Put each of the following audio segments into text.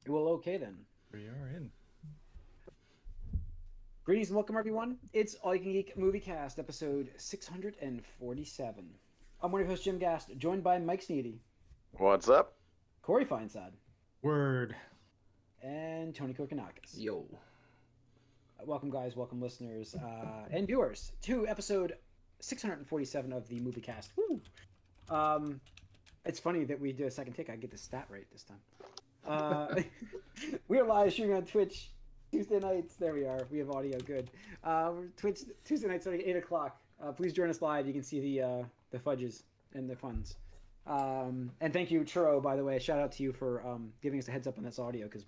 Well, okay then. We are in. Greetings and welcome, everyone. It's All You Can Geek Moviecast, episode 647. I'm one of your hosts, Jim Gast, joined by Mike Sneedy, What's up? Corey Feinsad, Word. and Tony Kokonakis. Yo. Welcome, guys. Welcome, listeners and viewers, to episode 647 of the Moviecast. Woo! It's funny that we do a second take. I get the stat right this time. We are live streaming on Twitch Tuesday nights. There we are. We have audio. Good. Twitch Tuesday nights starting at 8 o'clock. Please join us live. You can see the fudges and the funs. And thank you, Churro. By the way, shout out to you for giving us a heads up on this audio because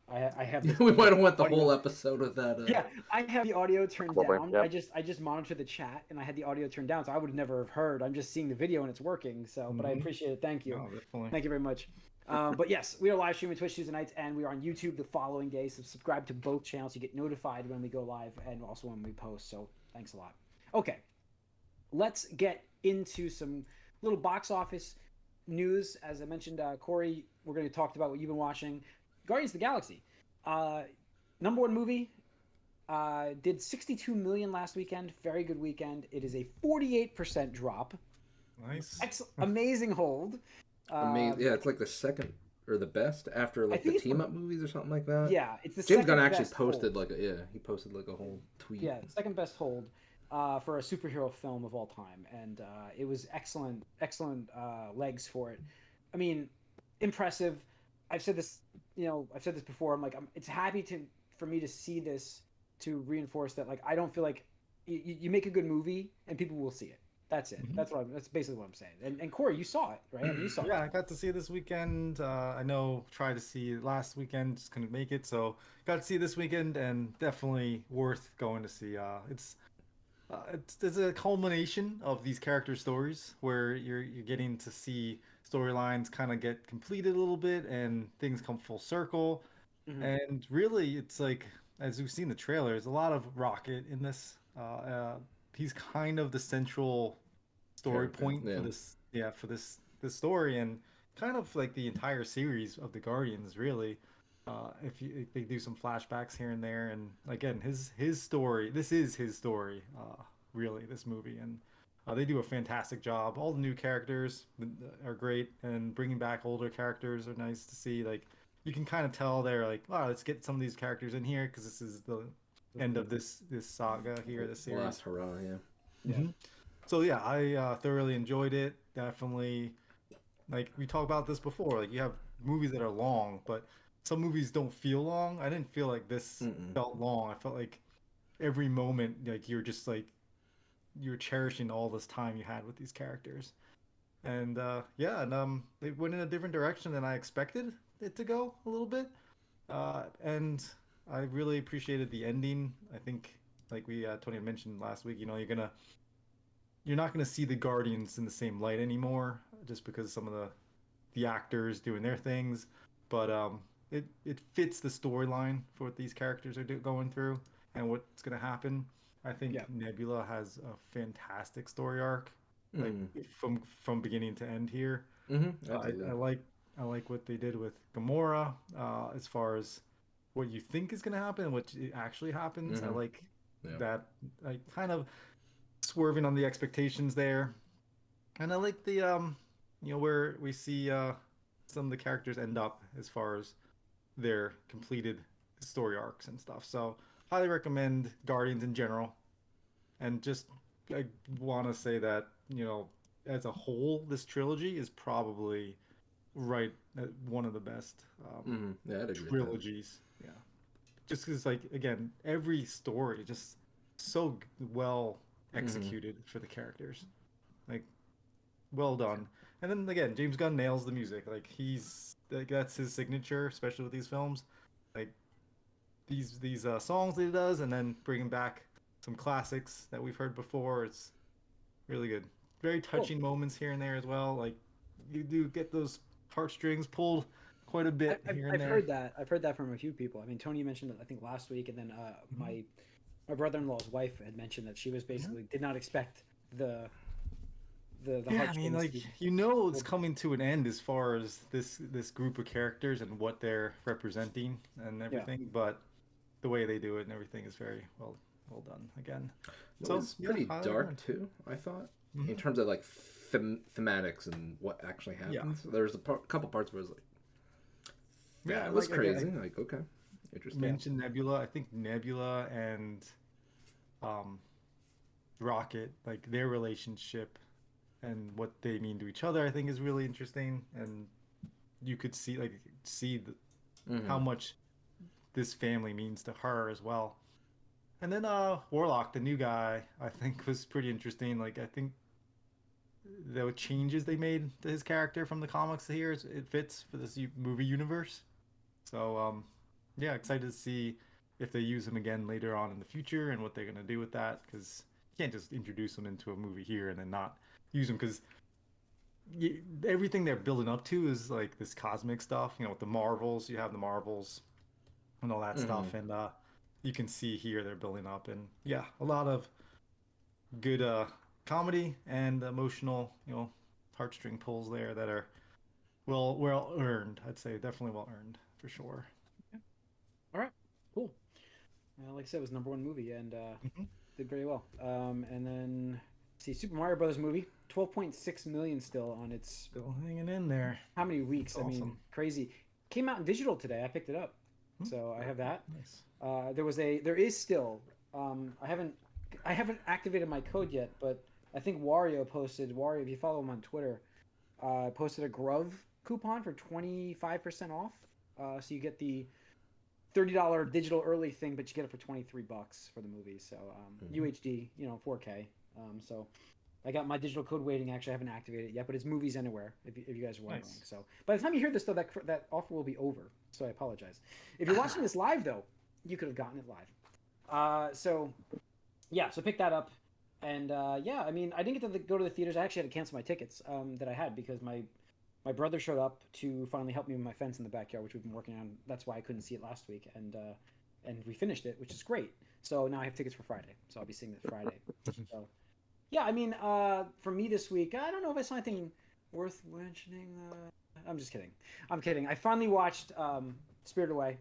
I have this We might have went the audio. whole episode with that. Yeah, I have the audio turned Probably, down. yep. I just monitor the chat and I had the audio turned down, so I would never have heard. I'm just seeing the video and it's working. So, but I appreciate it. Thank you. Oh, definitely. Thank you very much. But yes, we are live streaming Twitch Tuesday nights, and we are on YouTube the following day. So subscribe to both channels. You get notified when we go live and also when we post. So thanks a lot. Okay, let's get into some little box office news. As I mentioned, Corey, we're going to talk about what you've been watching. Guardians of the Galaxy. Number one movie. Did 62 million last weekend. Very good weekend. It is a 48% drop. Nice. Amazing hold. Amazing. Yeah, it's like the second or the best after like think the it's team up movies or something like that. Yeah, it's the James second Gunn actually best posted hold. he posted like a whole tweet. Yeah, second best hold for a superhero film of all time, and it was excellent legs for it. I mean, impressive. I've said this, I've said this before. I'm like, it's happy for me to see this to reinforce that. Like, I don't feel like you make a good movie and people will see it. That's it. That's basically what I'm saying. And Corey, you saw it, right? I mean, you saw Yeah, it. I got to see it this weekend. I know tried to see it last weekend, just couldn't make it. So got to see it this weekend, and definitely worth going to see. It's a culmination of these character stories where you're getting to see storylines kind of get completed a little bit and things come full circle. Mhm. And really, it's like as we've seen the trailers, a lot of Rocket in this. He's kind of the central story Character, point yeah. for this story, and kind of like the entire series of the Guardians, really. If they do some flashbacks here and there, and again, his story. This is his story, really. This movie, and they do a fantastic job. All the new characters are great, and bringing back older characters are nice to see. Like you can kind of tell they're like, wow, let's get some of these characters in here because this is the end of this saga here, this series. Last hurrah, yeah. Yeah. So yeah, I thoroughly enjoyed it. Definitely, like we talked about this before. Like you have movies that are long, but some movies don't feel long. I didn't feel like this felt long. I felt like every moment, like you're just like you're cherishing all this time you had with these characters. And yeah, and it went in a different direction than I expected it to go a little bit. And I really appreciated the ending. I think, like we Tony had mentioned last week, you're not gonna see the Guardians in the same light anymore, just because some of the actors doing their things. But it fits the storyline for what these characters are going through and what's gonna happen. I think Yeah. Nebula has a fantastic story arc, like from beginning to end here. Absolutely. I like what they did with Gamora, as far as what you think is gonna happen and what actually happens. I like Yeah. that, like kind of swerving on the expectations there, and I like the where we see some of the characters end up as far as their completed story arcs and stuff. So highly recommend Guardians in general, and just I want to say that as a whole, this trilogy is probably right at one of the best Yeah, I'd agree with that. trilogies. Yeah, just because like again, every story just so well executed for the characters, like well done. And then again, James Gunn nails the music. Like he's like that's his signature, especially with these films. Like these songs that he does, and then bringing back some classics that we've heard before. It's really good. Very touching moments here and there as well. Like you do get those heartstrings pulled quite a bit here and I've there. heard that. I've heard that from a few people. I mean, Tony mentioned it, I think, last week, and then my brother-in-law's wife had mentioned that she was basically did not expect the the Yeah, I heartstrings. mean, like it's coming to an end as far as this group of characters and what they're representing and everything. But the way they do it and everything is very well done. Again, It so was pretty highly dark recommend. too, I thought, Mhm. in terms of like thematics and what actually Yeah, happens. There was a couple parts where it was like, yeah. that was Like crazy. I Like, okay, interesting. mentioned Nebula. I think Nebula and um, Rocket, like their relationship and what they mean to each other, I think is really interesting. And you could see how Mm-hmm. much this family means to her as well. And then Warlock, the new guy, I think was pretty interesting. Like I think the changes they made to his character from the comics here, it fits for this movie universe. So yeah, excited to see if they use him again later on in the future and what they're gonna do with that. Because you can't just introduce him into a movie here and then not use him because everything they're building up to is like this cosmic stuff. With the Marvels, you have the Marvels and all that Mm-hmm. stuff, and you can see here they're building up, and yeah, a lot of good comedy and emotional, heartstring pulls there that are well earned. I'd say definitely well earned for sure. Yeah. All right, cool. Like I said, it was number one movie and Hmm. did very well. And then see Super Mario Brothers movie, 12.6 million still on its Still hanging in there. how many That's weeks? I mean, awesome. crazy. Came out in digital today. I picked it up, Hmm. so I have that. Nice. There is still. I haven't activated my code yet, but I think Wario. If you follow him on Twitter, posted a Grove coupon for 25% off. So you get the $30 digital early thing, but you get it for $23 for the movie. So Mm-hmm. UHD, 4K. So I got my digital code waiting. Actually, I haven't activated it yet, but it's Movies Anywhere. If you guys are wondering. Nice. So by the time you hear this, though, that offer will be over. So I apologize. If you're watching this live, though, you could have gotten it live. So yeah, so pick that up, and yeah, I mean, I didn't get to go to the theaters. I actually had to cancel my tickets that I had because my brother showed up to finally help me with my fence in the backyard, which we've been working on. That's why I couldn't see it last week, and we finished it, which is great. So now I have tickets for Friday, so I'll be seeing it Friday. So yeah, I mean, for me this week, I don't know if I saw anything worth mentioning. I'm just kidding. I'm kidding. I finally watched Spirit Away.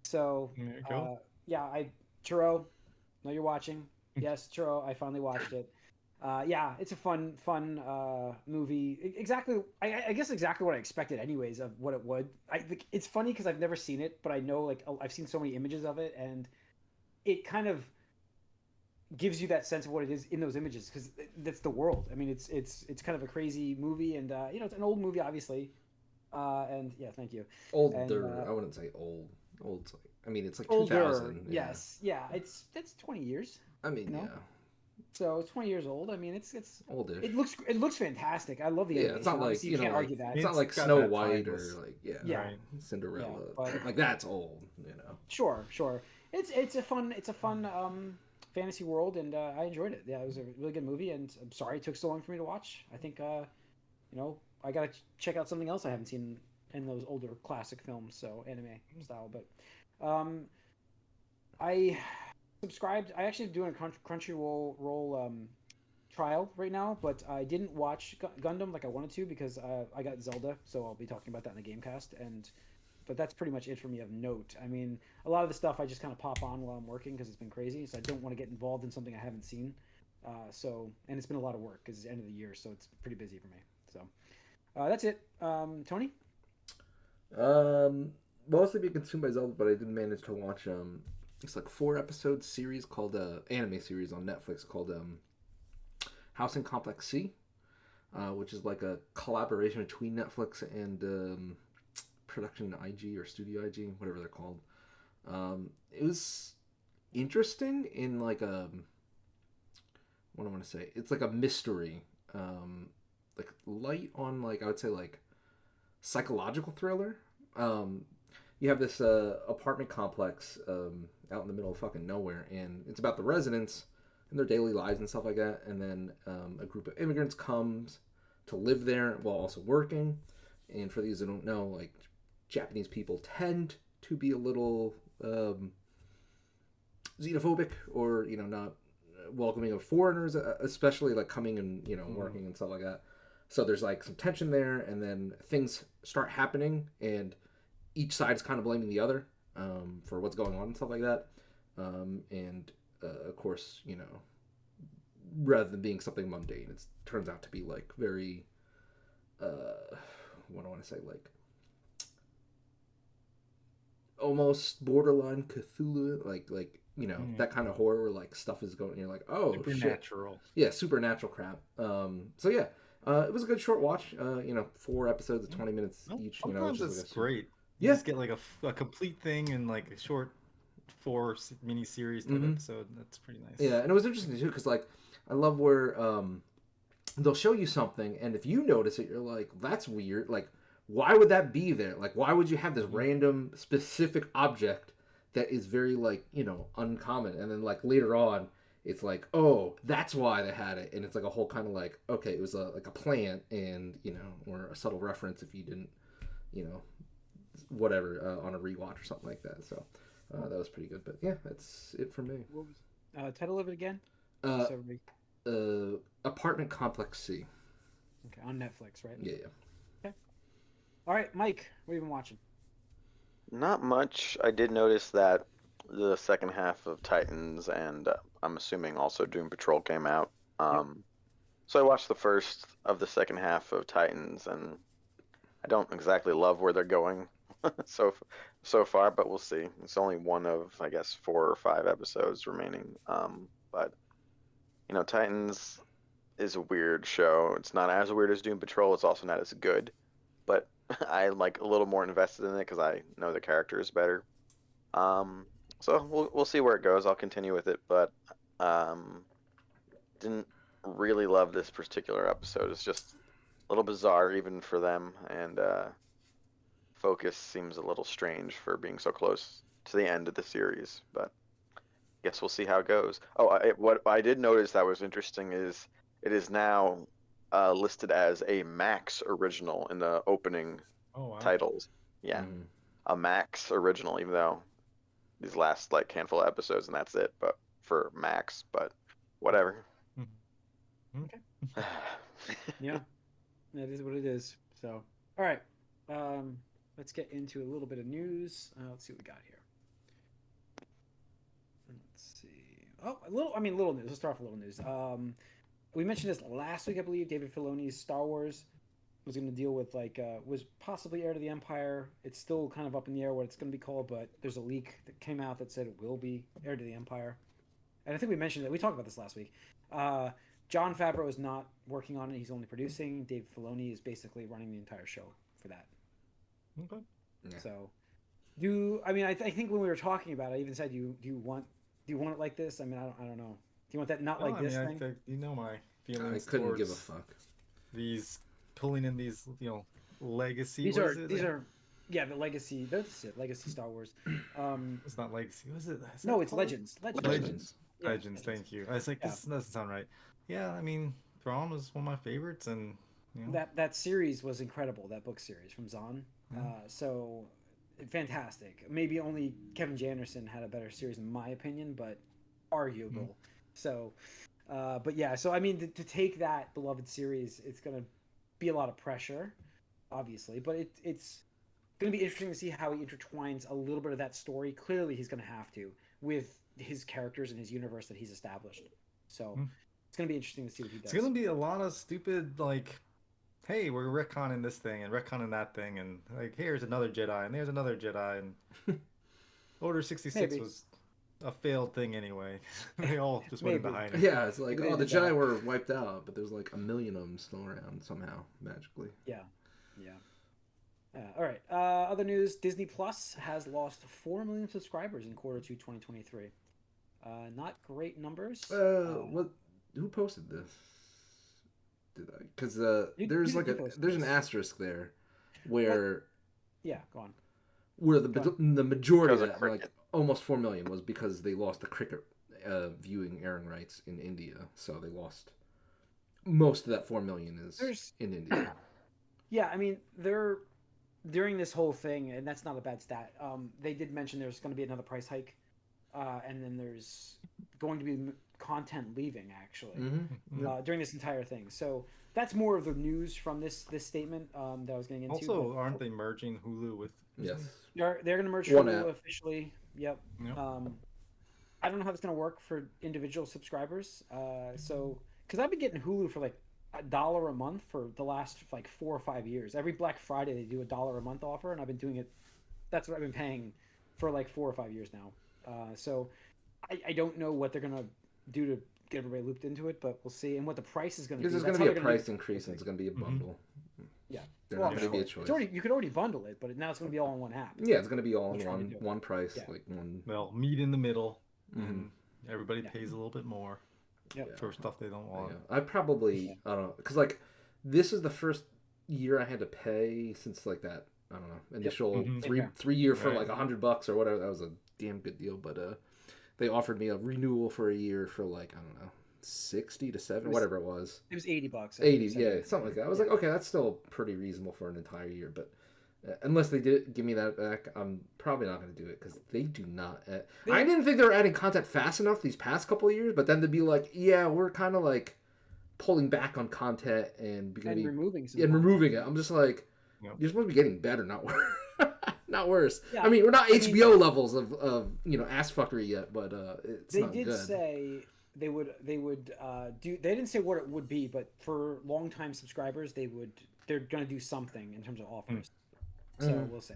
So There you go. yeah, Churro, know you're watching. Yes, Churro, I finally watched it. Yeah, it's a fun movie. Exactly, I guess exactly what I expected, anyways, of what it would. It's funny because I've never seen it, but I know like I've seen so many images of it, and it kind of gives you that sense of what it is in those images because that's the world. I mean, it's kind of a crazy movie, and it's an old movie, obviously. And yeah, thank you. And Older. I wouldn't say old. Old's like, I mean, it's like older, 2000. Yeah. yes, yeah, that's 20 years. I mean, You know, yeah. so it's 20 years old. I mean, Oldish. it looks fantastic. I love the Yeah, it's animation. not like, Obviously, you can't argue that. it's not It's like got Snow that White timeless, or like, yeah, Yeah, right? yeah, Cinderella. but Like, that's old. sure. It's a fun fantasy world, and I enjoyed it. Yeah, it was a really good movie, and I'm sorry it took so long for me to watch. I think I gotta check out something else I haven't seen in those older classic films, so anime style. But I subscribed. I actually doing a Crunchyroll trial right now, but I didn't watch Gundam like I wanted to because I got Zelda, so I'll be talking about that in the Gamecast. But that's pretty much it for me of note. I mean, a lot of the stuff I just kind of pop on while I'm working because it's been crazy, so I don't want to get involved in something I haven't seen. And it's been a lot of work because it's the end of the year, so it's pretty busy for me. So that's it. Tony? Mostly be consumed by Zelda, but I did manage to watch it's like 4 episode series called anime series on Netflix called House in Complex C, which is like a collaboration between Netflix and Production IG or Studio IG, whatever they're called. It was interesting in like a what do I want to say? It's like a mystery, like light on like I would say like psychological thriller. Um, you have this apartment complex out in the middle of fucking nowhere, and it's about the residents and their daily lives and stuff like that. And then a group of immigrants comes to live there while also working. And for these who don't know, like Japanese people tend to be a little xenophobic or not welcoming of foreigners, especially like coming and working and stuff like that. So there's like some tension there, and then things start happening, and each side's kind of blaming the other for what's going on and stuff like that. And of course, rather than being something mundane, it turns out to be like very, what do I want to say, like almost borderline Cthulhu, like that kind of horror where like stuff is going. You're like, oh, supernatural. Shit. Yeah, supernatural crap. So yeah, it was a good short watch. 4 episodes of 20 minutes each. Sometimes it's great. You Yeah. just get like a complete thing in like a short 4 mini series type episode. That's pretty nice. Yeah, and it was interesting too because like I love where they'll show you something, and if you notice it, you're like, that's weird. Like, why would that be there? Like, why would you have this random specific object that is very like uncommon, and then like later on it's like, oh, that's why they had it, and it's like a whole kind of like, okay, it was like a plant, and or a subtle reference if you didn't whatever on a rewatch or something like that. So that was pretty good. But yeah, that's it for me. What was title of it again? Apartment Complex C. Okay, on Netflix, right? Yeah. Okay. All right, Mike, what have you been watching? Not much. I did notice that the second half of Titans and I'm assuming also Doom Patrol came out. So I watched the first of the second half of Titans, and I don't exactly love where they're going so far, but we'll see. It's only one of, I guess, 4 or 5 episodes remaining. But Titans is a weird show. It's not as weird as Doom Patrol. It's also not as good, but I'm like a little more invested in it because I know the characters better. So we'll see where it goes. I'll continue with it, but didn't really love this particular episode. It's just a little bizarre even for them, and focus seems a little strange for being so close to the end of the series, but guess we'll see how it goes. Oh, what I did notice that was interesting is it is now listed as a Max original in the opening titles. Yeah, a Max original, even though these last like handful of episodes and that's it. But for Max, but whatever. Okay. Yeah, that is what it is. So, all right, let's get into a little bit of news. Let's see what we got here. Let's see. Oh, little news. Let's start with a little news. We mentioned this last week, I believe. David Filoni's Star Wars was going to deal with was possibly Heir to the Empire. It's still kind of up in the air what it's going to be called, but there's a leak that came out that said it will be Heir to the Empire. And I think we mentioned it. We talked about this last week. Jon Favreau is not working on it. He's only producing. Dave Filoni is basically running the entire show for that. Okay. Yeah. So, I think when we were talking about it, I even said, do you want it like this? I mean, I don't know. Do you want that like this thing? My feelings. I couldn't towards give a fuck. These pulling in these legacy. These are the legacy. That's it. Legacy Star Wars. It's not legacy. What is it? No, it's Legends. Legends. Yeah, Legends. Thank you. I was like, this doesn't sound right. Yeah, I mean, Thrawn was one of my favorites, and that series was incredible. That book series from Zahn. So fantastic. Maybe only Kevin J. Anderson had a better series in my opinion, but arguable. So, but yeah. So I mean, to take that beloved series, it's gonna be a lot of pressure, obviously, but it's gonna be interesting to see how he intertwines a little bit of that story. Clearly, he's gonna have to with his characters and his universe that he's established. So it's gonna be interesting to see what he does. It's gonna be a lot of stupid hey, we're retconning this thing and retconning that thing, and here's another Jedi and there's another Jedi, and Order 66 was a failed thing anyway. They all just went behind it. Yeah, it's like, the Jedi were wiped out, but there's like a million of them still around somehow, magically. Yeah. All right. Other news: Disney Plus has lost 4 million subscribers in Q2 2023. Not great numbers. Who posted this? Did I? Because there's an asterisk there, where go on. Where the majority of that, like almost 4 million, was because they lost the cricket viewing airing rights in India. So they lost most of that 4 million is in India. Yeah, I mean they're during this whole thing, and that's not a bad stat. They did mention there's going to be another price hike, and then there's going to be content leaving actually Mm-hmm. during this entire thing. So that's more of the news from this statement that I was getting into. Also, aren't they merging Hulu with? Yes. They're going to merge One Hulu app. officially. Yep. Yep. I don't know how it's going to work for individual subscribers. So because I've been getting Hulu for like $1 a month for the last like 4 or 5 years. Every Black Friday they do $1 a month offer, and I've been doing it. That's what I've been paying for like 4 or 5 years now. So I don't know what they're gonna do to get everybody looped into it, but we'll see. And what the price is gonna be. There's going to be a price increase, and it's going to be a bundle. Yeah. They're Well, not going to be a choice. it's already, you could already bundle it, but now it's going to be all in one app. Yeah, it's going to be all in We're trying to do it. one price, Yeah. like one. They'll meet in the middle, Mhm. and everybody Yeah. pays a little bit more Yep. for stuff they don't want. Yeah. I probably I don't know, because like this is the first year I had to pay since like that I don't know initial Mhm. three year for Right. like $100 or whatever. That was a damn good deal, but they offered me a renewal for a year for like I don't know 60 to 70 whatever it was. It was $80. 80, yeah, something like that. I was like, okay, that's still pretty reasonable for an entire year, but unless they did give me that back, I'm probably not going to do it because they do not. I didn't think they were adding content fast enough these past couple of years, but then to be like, yeah, we're kind of like pulling back on content and removing some and content. removing it. I'm just like, Yep. you're supposed to be getting better, not worse. Not worse. Yeah, I mean, we're not I mean- HBO levels of ass fuckery yet, but it's They not did good. say they would do. They didn't say what it would be, but for longtime subscribers, they're going to do something in terms of offers. So Mhm. we'll see.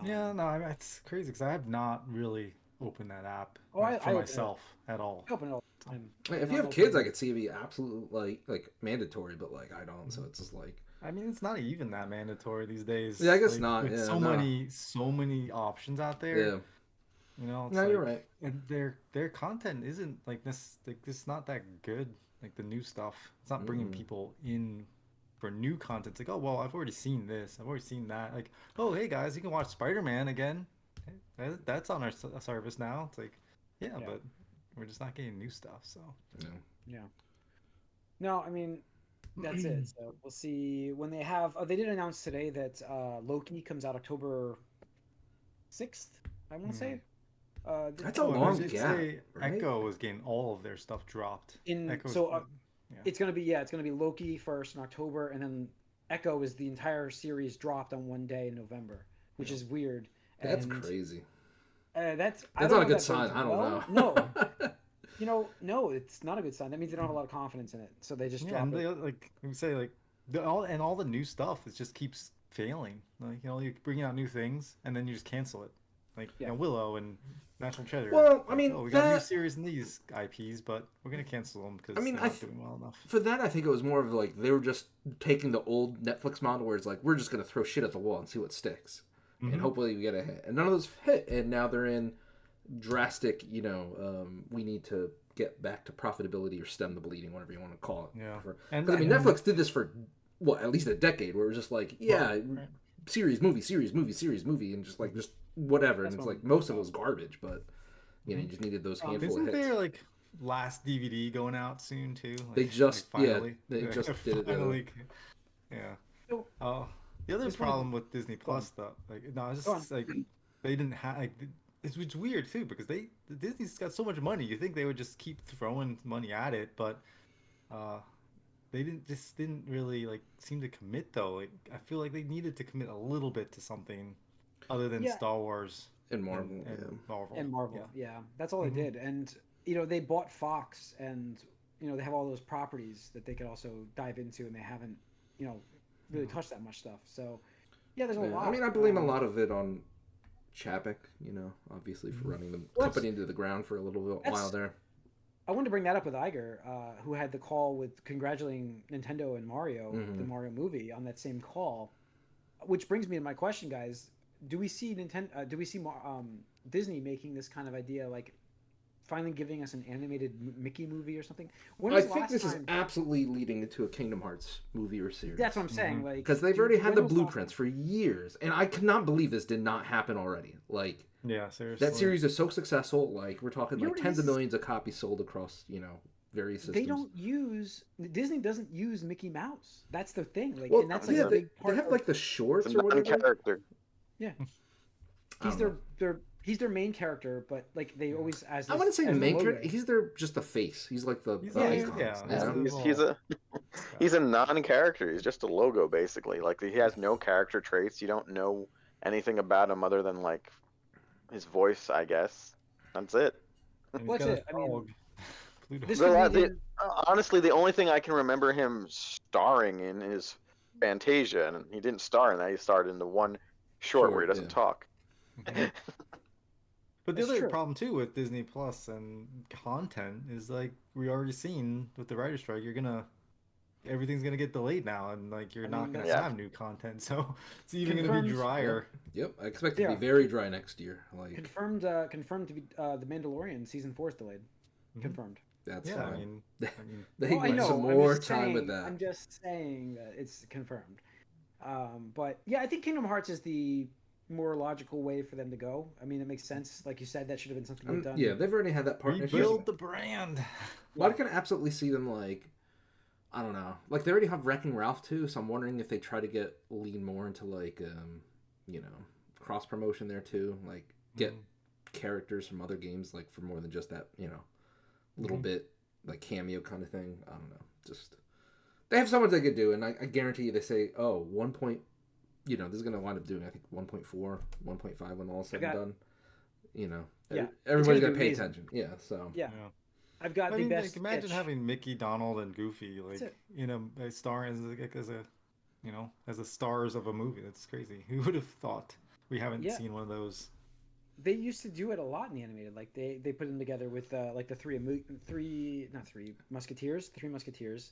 Yeah, no, it's crazy because I have not really opened that app Oh, I for open it. myself at all. I open it all the time. If you have kids, I could see it be absolute like mandatory, but like I don't, so it's just like. I mean, it's not even that mandatory these days. Yeah, I guess Like, not, with yeah, so no. many options out there. Yeah. You know, it's No, you're like- right. And their content isn't like this. Like, it's not that good. Like the new stuff, it's not bringing people in for new content. It's like, oh well, I've already seen this. I've already seen that. Like, oh hey guys, you can watch Spider-Man again. That's on our service now. It's like, yeah, but we're just not getting new stuff. So Yeah. No, I mean, that's it. So we'll see when they have. They did announce today that Loki comes out October 6th. I want to say. That's a Oh, and long they did gap, say right? Echo was getting all of their stuff dropped. Echo's- It's gonna be Loki first in October, and then Echo is the entire series dropped on one day in November, which is weird. That's And, crazy. That's That's not a good sign. I don't know. No, no, it's not a good sign. That means they don't have a lot of confidence in it, so they just Yeah, drop and it. they, like we say, like all the new stuff, it just keeps failing. Like you bring out new things and then you just cancel it. Like Willow and National Treasure. Well, I mean, oh, we got a new series in these IPs, but we're gonna cancel them because they're not doing well enough. For that, I think it was more of like they were just taking the old Netflix model where it's like we're just gonna throw shit at the wall and see what sticks, and hopefully we get a hit. And none of those hit, and now they're in drastic. We need to get back to profitability or stem the bleeding, whatever you want to call it. Yeah. Because I mean, Netflix did this for at least a decade, where it was just like, series, movie, and just whatever. And it's like most of it was garbage, but you just needed those handful Isn't of hits. there like last DVD going out soon too? Like, They just finally, they just did it. Finally, yeah. So, the other this problem with Disney Plus though, like no, it's just like they didn't have like. It's weird too because Disney's got so much money. You think they would just keep throwing money at it, but they didn't really like seem to commit though. Like I feel like they needed to commit a little bit to something other than Star Wars and Marvel. And Marvel. Yeah, that's all they did. And they bought Fox, and they have all those properties that they could also dive into, and they haven't really touched that much stuff. So there's a lot. I mean, I blame a lot of it on Chapek, obviously for running the company into the ground for a little while there. I wanted to bring that up with Iger, who had the call with congratulating Nintendo and Mario, the Mario movie, on that same call. Which brings me to my question, guys: do we see Disney making this kind of idea, like finally giving us an animated Mickey movie or something? I think this is absolutely leading into a Kingdom Hearts movie or series. That's what I'm saying. Like, because they've already had the blueprints for years, and I could not believe this did not happen already. Like, yeah, seriously, that series is so successful. Like, we're talking like tens of millions of copies sold across various systems. Disney doesn't use Mickey Mouse. That's the thing. Like, well, and that's like a big part. They have like the shorts It's or a whatever. character. Yeah, he's he's their main character, but like they always as this, I wouldn't say as the main logo. character. He's their just the face. He's like the icon. He's a non-character. He's just a logo basically. Like he has no character traits. You don't know anything about him other than like his voice, I guess. That's it. What's it? I mean, this honestly, the only thing I can remember him starring in is Fantasia, and he didn't star in that. He starred in the one short where he doesn't talk. But the other problem too with Disney Plus and content is like we already seen with the writer's strike, everything's gonna get delayed now, and like you're not gonna have new content, so it's even gonna be drier. Yep, I expect it to be very dry next year. Like confirmed to be the Mandalorian season 4 is delayed. Confirmed. That's fine. I mean, they need some more time with that. I'm just saying that it's confirmed. But yeah, I think Kingdom Hearts is the more logical way for them to go. I mean, it makes sense. Like you said, that should have been something they've done. Yeah, they've already had that partnership. Rebuild the brand. Well, I can absolutely see them like, I don't know, like they already have Wrecking Ralph too. So I'm wondering if they try to lean more into like, cross promotion there too. Like get characters from other games, like for more than just that, little bit like cameo kind of thing. I don't know. Just they have so much they could do, and I guarantee you they say, oh, 1 point. This is going to wind up doing, I think, 1.4, 1.5 when all is said and done. Everybody's going to pay attention. Yeah, so. Yeah. I've got the best. Like, imagine having Mickey, Donald, and Goofy, like, a star as the stars of a movie. That's crazy. Who would have thought? We haven't seen one of those. They used to do it a lot in the animated. Like, they put them together with, like, the three Musketeers.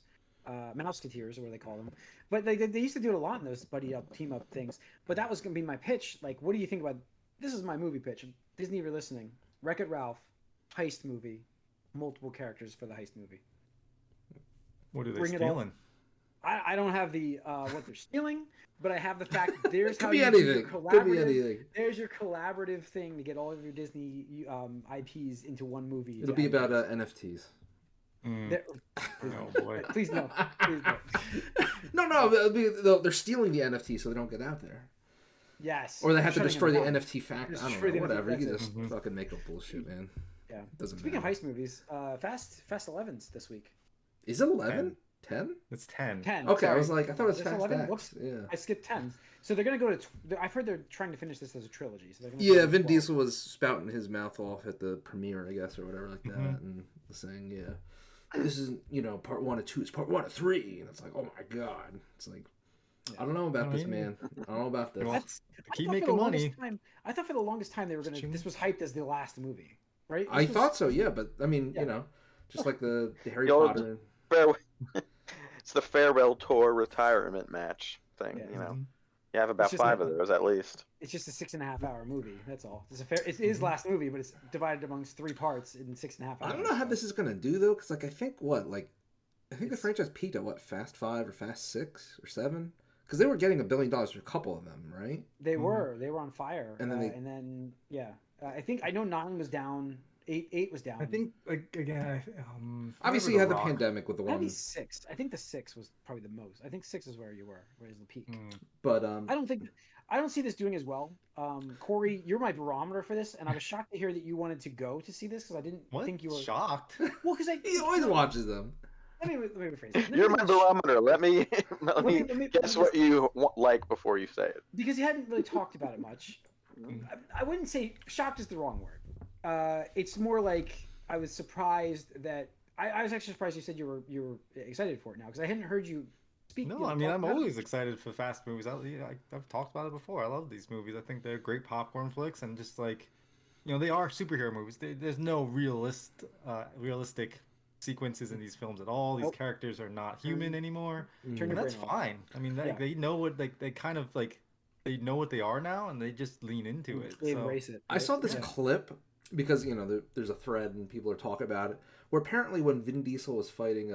Mouseketeers, or what they call them, but they used to do it a lot in those buddy up, team up things. But that was gonna be my pitch. Like, what do you think about this? Is my movie pitch. Disney, if you're listening, Wreck-It Ralph, heist movie, multiple characters for the heist movie. What are they stealing? I don't have the what they're stealing, but I have the fact that there's how you do your collaborative. There's your collaborative thing to get all of your Disney IPs into one movie. It'll be about NFTs. Oh boy! Please no. No. They're stealing the NFT so they don't get out there. Yes. Or they have to destroy the NFT fact. I don't know. Whatever. You can just fucking make up bullshit, man. Yeah. Doesn't Speaking matter. of heist movies, Fast 11's this week. Is it 11? 10? It's 10. 10. Okay, sorry. I was like, I thought it was Fast 11? X. Whoops. Yeah. I skipped 10. So they're gonna go to. I've heard they're trying to finish this as a trilogy. So Vin Diesel was spouting his mouth off at the premiere, I guess, or whatever like that, and saying, this isn't, part 1 of 2, it's part 1 of 3. And it's like, oh my God. It's like, I don't know about this, man. I don't know about this. Keep making money. I thought for the longest time they were going to, this was hyped as the last movie, right? I thought so, yeah. But, I mean, just like the Harry Potter. It's the farewell tour retirement match thing, You have about 5 of those at least. It's just a 6.5-hour movie. That's all. It is last movie, but it's divided amongst 3 parts in 6.5 hours. I don't know how this is gonna do though, because I think the franchise peaked at Fast 5 or Fast 6 or 7, because they were getting $1 billion for a couple of them, right? They were on fire, and then I know 9 was down. 8 was down. I think again. Obviously, you had the pandemic with the one. Maybe 6. I think the 6 was probably the most. I think 6 is where you were, where is the peak. But I don't see this doing as well. Corey, you're my barometer for this, and I was shocked to hear that you wanted to go to see this because I didn't think you were shocked. Well, because he always watches them. Let me rephrase it. You're my barometer. Let me guess what you like before you say it. Because you hadn't really talked about it much. I wouldn't say shocked is the wrong word. It's more like I was surprised that I was actually surprised you said you were excited for it now because I hadn't heard you speak. No, I mean I'm always excited for fast movies. I've talked about it before. I love these movies. I think they're great popcorn flicks and just like, they are superhero movies. There's no realistic sequences in these films at all. These characters are not human anymore. And that's fine. I mean, they know what they kind of like. They know what they are now, and they just lean into it. They embrace it. Right? I saw this clip because there's a thread and people are talking about it. Where apparently when Vin Diesel was fighting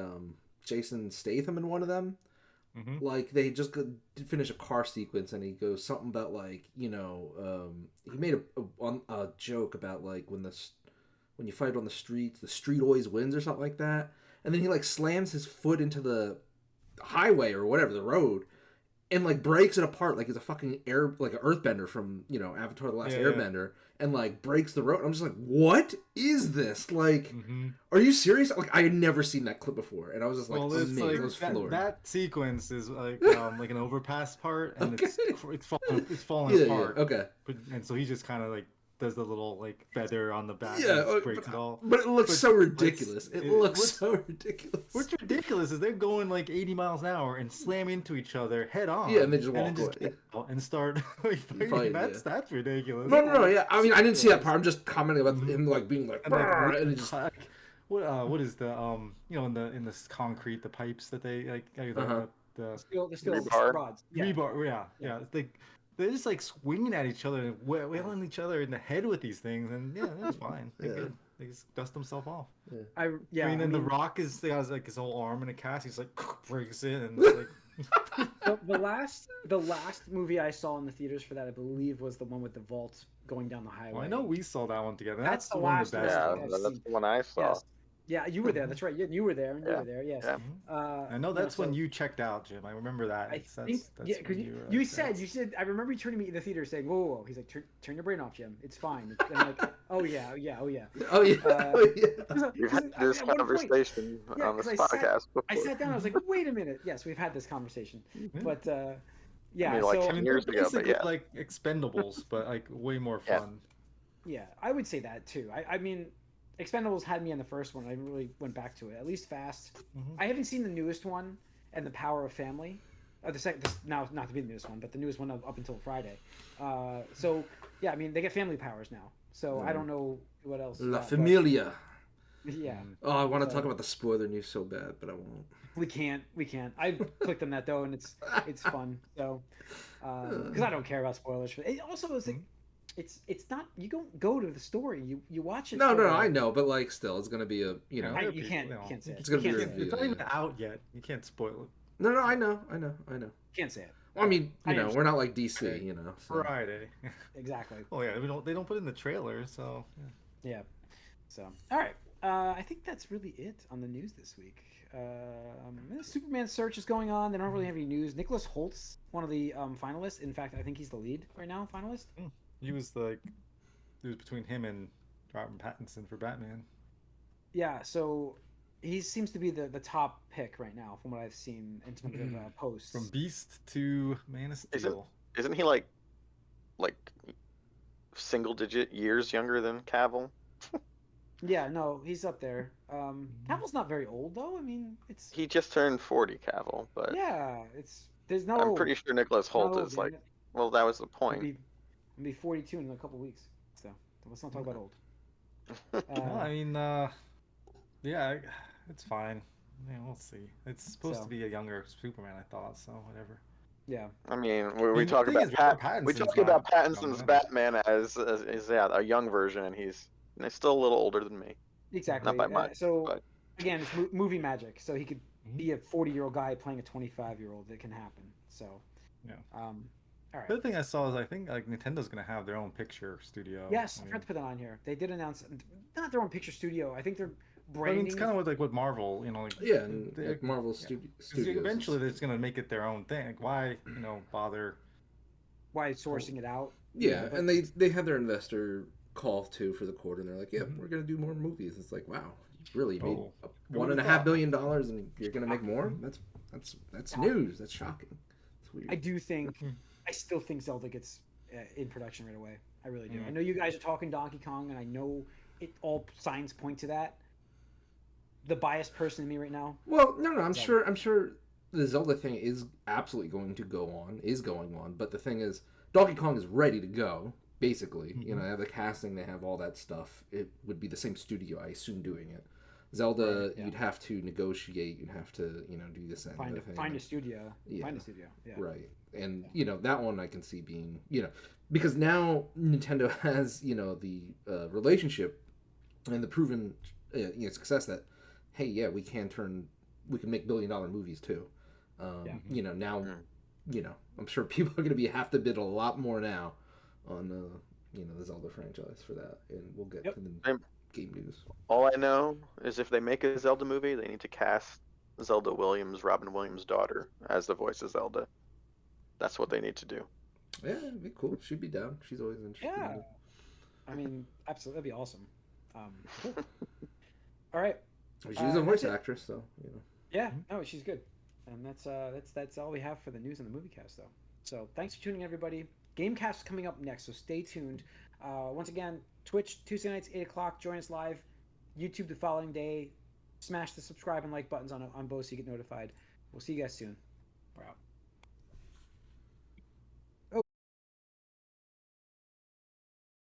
Jason Statham in one of them, like they just did finish a car sequence, and he goes something about like he made a joke about like when you fight on the street always wins or something like that, and then he like slams his foot into the highway or whatever, the road. and like breaks it apart like he's a fucking like an earthbender from Avatar: The Last Airbender, and like breaks the road. I'm just like, what is this? Like, are you serious? Like, I had never seen that clip before, and I was just like, amazed. Like, I was floored. that sequence is like an overpass part, and it's falling apart. Yeah, okay. And so he just kind of like does the little like feather on the back, and just breaks it all. But it looks so ridiculous. It looks so ridiculous. What's ridiculous is they're going like 80 miles an hour and slam into each other head on. Yeah, and they just walk away and start like, fighting. That's ridiculous. No. Yeah, I mean, I didn't see that part. I'm just commenting about him like being like, and it just. What is the in this concrete, the pipes that they like the steel rods. Rebar, yeah. They're just like swinging at each other and wailing each other in the head with these things, and that's fine. They're good. They just dust themselves off. I mean, The Rock has like his whole arm in a cast. He's like breaks it and it's like. the last movie I saw in the theaters for that, I believe, was the one with the vault going down the highway. Well, I know we saw that one together. That's the one last of the best. Yeah, that's the one I saw. Yes. Yeah, you were there. That's right. You were there. You were there. Yes. Yeah. I know that's when you checked out, Jim. I remember that. That's because you said. I remember you turning me in the theater saying, "Whoa." He's like, "Turn your brain off, Jim. It's fine." And I'm like, "Oh yeah." We've had this conversation on this podcast before. I sat down. I was like, "Wait a minute." Yes, we've had this conversation, but yeah. I mean, like 10 years ago, but yeah, like Expendables, but like way more fun. Yeah, I would say that too. I mean. Expendables had me in the first one. I really went back to it, at least Fast. I haven't seen the newest one and The Power of Family. Now, not to be the newest one, but the newest one up until Friday. So, yeah, I mean, they get family powers now. So I don't know what else. La Familia. Yeah. Oh, I want to talk about the spoiler news so bad, but I won't. We can't. I clicked on that though, and it's fun. So, because I don't care about spoilers. It also is like. It's not, you don't go to the story, you watch it. No, I know, but like still it's gonna be a you can't say it. It's gonna be it's not even out yet. You can't spoil it. No, I know. Can't say it. Well, I mean, we're not like DC, okay. So. Friday. Exactly. Oh yeah, they don't put it in the trailer, so yeah. So all right, I think that's really it on the news this week. Superman search is going on. They don't really have any news. Nicholas Holt's one of the finalists. In fact, I think he's the lead right now, finalist. He was between him and Robert Pattinson for Batman. Yeah, so he seems to be the top pick right now from what I've seen in terms of posts. From Beast to Man of Steel. Isn't he like single digit years younger than Cavill? Yeah, no, he's up there. Cavill's not very old though. I mean, he just turned 40, Cavill, but yeah, there's no. I'm pretty sure Nicholas Hoult is like. Well, that was the point. I'll be 42 in a couple weeks, so let's not talk about old. Well, I mean, yeah, it's fine. Yeah, we'll see. It's supposed to be a younger Superman, I thought. So whatever. Yeah. I mean, we talk about Pattinson's Batman as a young version, and he's still a little older than me. Exactly. Not by much. So again, it's movie magic. So he could be a 40-year-old guy playing a 25-year-old. It can happen. So. Yeah. All right. The other thing I saw is I think like Nintendo's gonna have their own picture studio. Yes, I forgot to put that on here. They did announce not their own picture studio. I think they're branding. I mean, it's kind of like what Marvel, like Marvel Studios. Eventually, they're just gonna make it their own thing. Like, why, bother? Why sourcing it out? Yeah, and they had their investor call too for the quarter, and they're like, "Yeah, we're gonna do more movies." It's like, wow, you really made $1.5 billion, and you're gonna make more? That's news. That's shocking. It's weird. I do think. I still think Zelda gets in production right away. I really do. I know you guys are talking Donkey Kong, and I know all signs point to that. The biased person in me right now. Well, no, I'm sure the Zelda thing is absolutely going on. But the thing is, Donkey Kong is ready to go. Basically, they have the casting, they have all that stuff. It would be the same studio, I assume, doing it. Zelda, you'd have to negotiate. You'd have to, do this and that thing. Find a studio. Yeah. Find a studio. Yeah. Right. And that one I can see being because now Nintendo has the relationship and the proven success that we can make $1 billion movies too. Now I'm sure people are going to have to bid a lot more now on the Zelda franchise for that, and we'll get to the game news. All I know is if they make a Zelda movie, they need to cast Zelda Williams, Robin Williams' daughter, as the voice of Zelda. that's what they need to do. Yeah, it'd be cool. She'd be down. She's always interested. Yeah. In it. I mean, absolutely, that'd be awesome. Cool. All right. She's a voice actress, so Yeah, no, she's good, and that's all we have for the news and the movie cast, though. So thanks for tuning in, everybody. Gamecast is coming up next, so stay tuned. Once again, Twitch Tuesday nights 8:00. Join us live. YouTube the following day. Smash the subscribe and like buttons on both so you get notified. We'll see you guys soon. We're out.